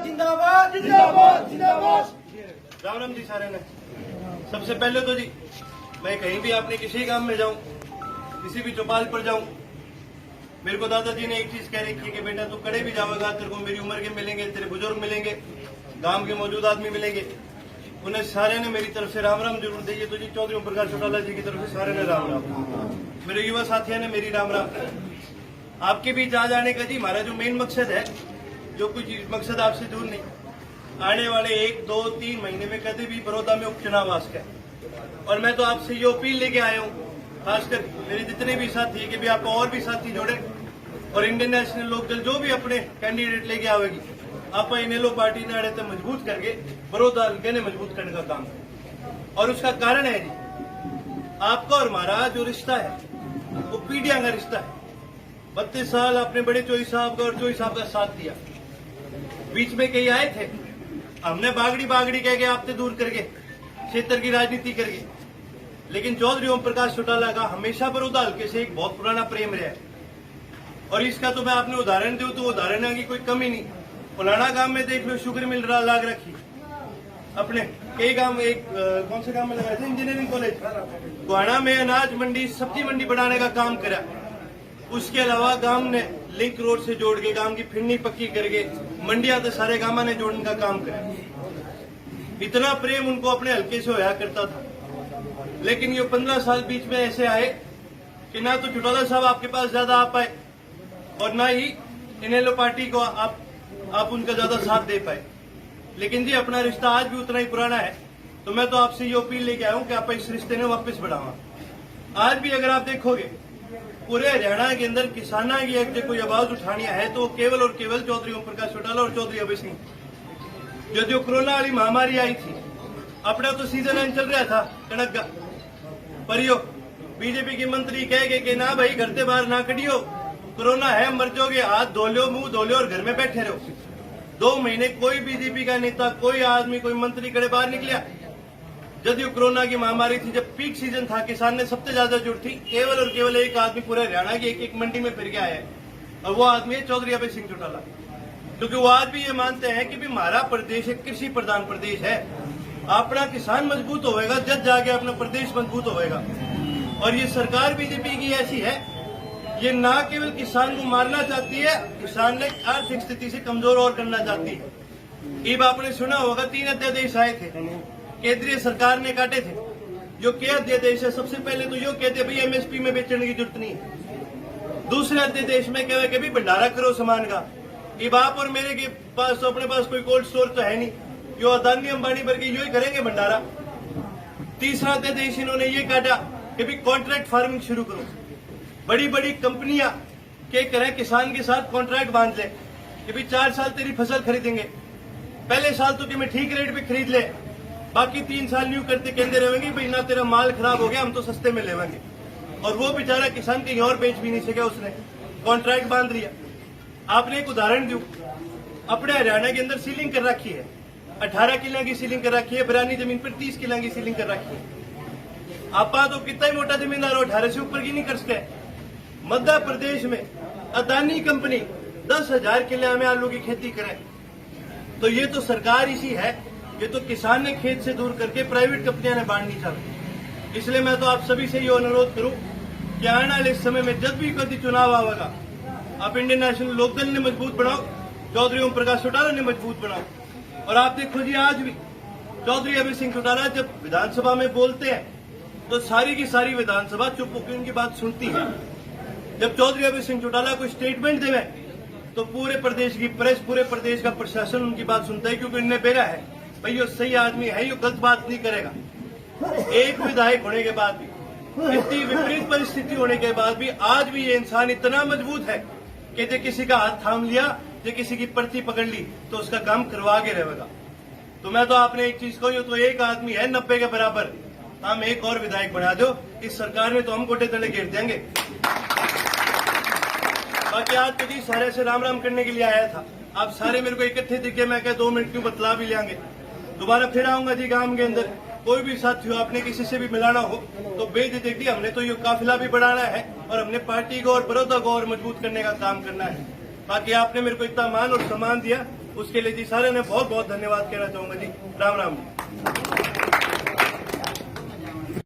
जिंदाबाद जिंदाबाद जिंदाबाद। राम राम जी सारे ने। सबसे पहले तो जी मैं कहीं भी अपने किसी काम में जाऊं, किसी भी चौपाल पर जाऊं, मेरे को दादाजी ने एक चीज कह रखी है कि बेटा तू कड़े भी जाओगा तेरे को मेरी उम्र के मिलेंगे, तेरे बुजुर्ग मिलेंगे, गांव के मौजूद आदमी मिलेंगे, उन्हें सारे ने मेरी तरफ से राम राम जरूर दीजिए। तो जी चौधरी ओम प्रकाश चौटाला जी की तरफ से सारे ने राम राम, मेरे युवा साथियों ने मेरी राम राम। आपके बीच आ जाने का जी हमारा जो मेन मकसद है, जो कुछ मकसद आपसे दूर नहीं, आने वाले 1, 2, 3 महीने में कभी भी बड़ौदा में उपचुनाव आ सके, और मैं तो आपसे ये अपील लेके आया हूँ, खासकर मेरे जितने भी साथी है कि भी आप और भी साथी जोड़े और इंडियन नेशनल लोकदल जो भी अपने कैंडिडेट लेके आवेगी, आप इनेलो पार्टी ने अड़े मजबूत करके बड़ौदा हल्के ने मजबूत करने का काम है। और उसका कारण है जी आपका और हमारा जो रिश्ता है वो पीढ़ियां का रिश्ता है। 32 साल आपने बड़े चोई साहब का और चोई साहब का साथ दिया, बीच में कई आए थे, हमने बागड़ी बागड़ी कह के आपसे दूर करके क्षेत्र की राजनीति करके, लेकिन चौधरी ओम प्रकाश चौटाला का हमेशा बड़ौदा हल्के से एक बहुत पुराना प्रेम रहा है। और इसका तो मैं आपने उदाहरण दूं तो उदाहरण की कोई कमी नहीं। फलाना गांव में देख लो शुगर मिल रहा लाग रखी, अपने कई गांव, एक कौन से गांव में लगाए थे, इंजीनियरिंग कॉलेज, गुहाना में अनाज मंडी सब्जी मंडी बढ़ाने का काम करा। उसके अलावा गांव ने लिंक रोड से जोड़ के गांव की फिरनी पक्की करके मंडिया तो सारे गांव ने जोड़ने का काम करा। इतना प्रेम उनको अपने हल्के से होया करता था। लेकिन ये 15 साल बीच में ऐसे आए कि ना तो चौटाला साहब आपके पास ज्यादा आ पाए और ना ही इनेलो पार्टी को आप उनका ज्यादा साथ दे पाए। लेकिन जी अपना रिश्ता आज भी उतना ही पुराना है। तो मैं तो आपसे ये अपील लेके आया हूं कि आप इस रिश्ते ने वापस बढ़ावा। आज भी अगर आप देखोगे पूरे हरियाणा के अंदर किसानों की अगर कोई आवाज उठानी है तो केवल और केवल चौधरी ओम प्रकाश चौटाला और चौधरी अभय सिंह। जो कोरोना वाली महामारी आई थी, अपना तो सीजन एंड चल रहा था कणक का, पर यो बीजेपी के मंत्री कह गए कि ना भाई घर से बाहर ना कटियो, कोरोना है मर जाओगे, हाथ धो लो, मुंह धो लो और घर में बैठे रहो। 2 महीने कोई बीजेपी का नेता, कोई आदमी, कोई मंत्री कड़े बाहर निकला। जब कोरोना की महामारी थी, जब पीक सीजन था, किसान ने सबसे ज्यादा जुट थी, केवल और केवल एक आदमी पूरे हरियाणा की एक मंडी में फिर के आया है और वो आदमी है चौधरी अभय सिंह चौटाला। क्योंकि वो आज भी ये मानते हैं कि भी हमारा प्रदेश एक कृषि प्रधान प्रदेश है, अपना किसान मजबूत होएगा जब जाके अपना प्रदेश मजबूत होएगा। और ये सरकार बीजेपी की ऐसी है, ये ना केवल किसान को मारना चाहती है, किसान ने आर्थिक स्थिति से कमजोर और करना चाहती है। अब आपने सुना होगा 3 अध्यादेश आए थे, केंद्रीय सरकार ने काटे थे। जो के अध्यादेश है, सबसे पहले तो यो कहते भाई एमएसपी में बेचने की जरूरत नहीं है। दूसरे अध्यादेश में कहे कि भंडारा करो सामान का। अब आप और मेरे के पास तो अपने पास कोई कोल्ड स्टोर तो है नहीं, जो अदानी अंबानी भर के यो ही करेंगे भंडारा। तीसरा अध्यादेश इन्होंने ये काटा कि भाई कॉन्ट्रैक्ट फार्मिंग शुरू करो। बड़ी बड़ी कंपनियां क्या करें, किसान के साथ कॉन्ट्रैक्ट बांध ले कि भाई 4 साल तेरी फसल खरीदेंगे, पहले साल तो तुम्हें ठीक रेट पे खरीद ले, बाकी 3 साल न्यू करते कहते रहेंगे भाई ना तेरा माल खराब हो गया हम तो सस्ते में लेवेंगे। और वो बेचारा किसान कहीं और बेच भी नहीं सका, उसने कॉन्ट्रैक्ट बांध लिया। आपने एक उदाहरण दूं, अपने हरियाणा के अंदर सीलिंग कर रखी है, 18 किला की सीलिंग कर रखी है, बिरानी जमीन पर 30 किला की सीलिंग कर रखी है। आपा तो कितना ही मोटा जमींदार हो, 18 से ऊपर की नहीं कर सके। मध्य प्रदेश में अदानी कंपनी 10,000 किले में आलू की खेती करे। तो ये तो सरकार इसी है, ये तो किसान ने खेत से दूर करके प्राइवेट कंपनियां ने बांटनी चाहिए। इसलिए मैं तो आप सभी से ये अनुरोध करूं कि आने वाले समय में जब भी कभी चुनाव आवेगा, आप इंडियन नेशनल लोकदल ने मजबूत बनाओ, चौधरी ओम प्रकाश चौटाला ने मजबूत बनाओ। और आप देखो जी आज भी चौधरी अभय सिंह चौटाला जब विधानसभा में बोलते हैं तो सारी की सारी विधानसभा चुप होकर उनकी बात सुनती है। जब चौधरी अभय सिंह चौटाला कोई स्टेटमेंट देवे तो पूरे प्रदेश की प्रेस, पूरे प्रदेश का प्रशासन उनकी बात सुनता है, क्योंकि उन्हें बेरा है भाई ये सही आदमी है, ये गलत बात नहीं करेगा। एक विधायक होने के बाद भी, इतनी विपरीत परिस्थिति होने के बाद भी आज भी ये इंसान इतना मजबूत है कि जो किसी का हाथ थाम लिया, जो किसी की पर्ची पकड़ ली तो उसका काम करवा के रहेगा। तो मैं तो आपने एक चीज कही, तो एक आदमी है 90 के बराबर, हम एक और विधायक बना दो, इस सरकार में तो हम कोटे तले घेर देंगे। बाकी आज तो जी सारे से राम राम करने के लिए आया था। आप सारे मेरे को इकट्ठे दिखे, मैं क्या 2 मिनट क्यों बतला भी लेंगे। दोबारा फिर आऊंगा जी गांव के अंदर, कोई भी साथी हो, आपने किसी से भी मिलाना हो तो बेझिझक जी, हमने तो ये काफिला भी बढ़ाना है और हमने पार्टी को और बड़ौदा को और मजबूत करने का काम करना है। बाकी आपने मेरे को इतना मान और सम्मान दिया, उसके लिए जी सारे ने बहुत बहुत धन्यवाद कहना चाहूंगा जी। राम राम जी।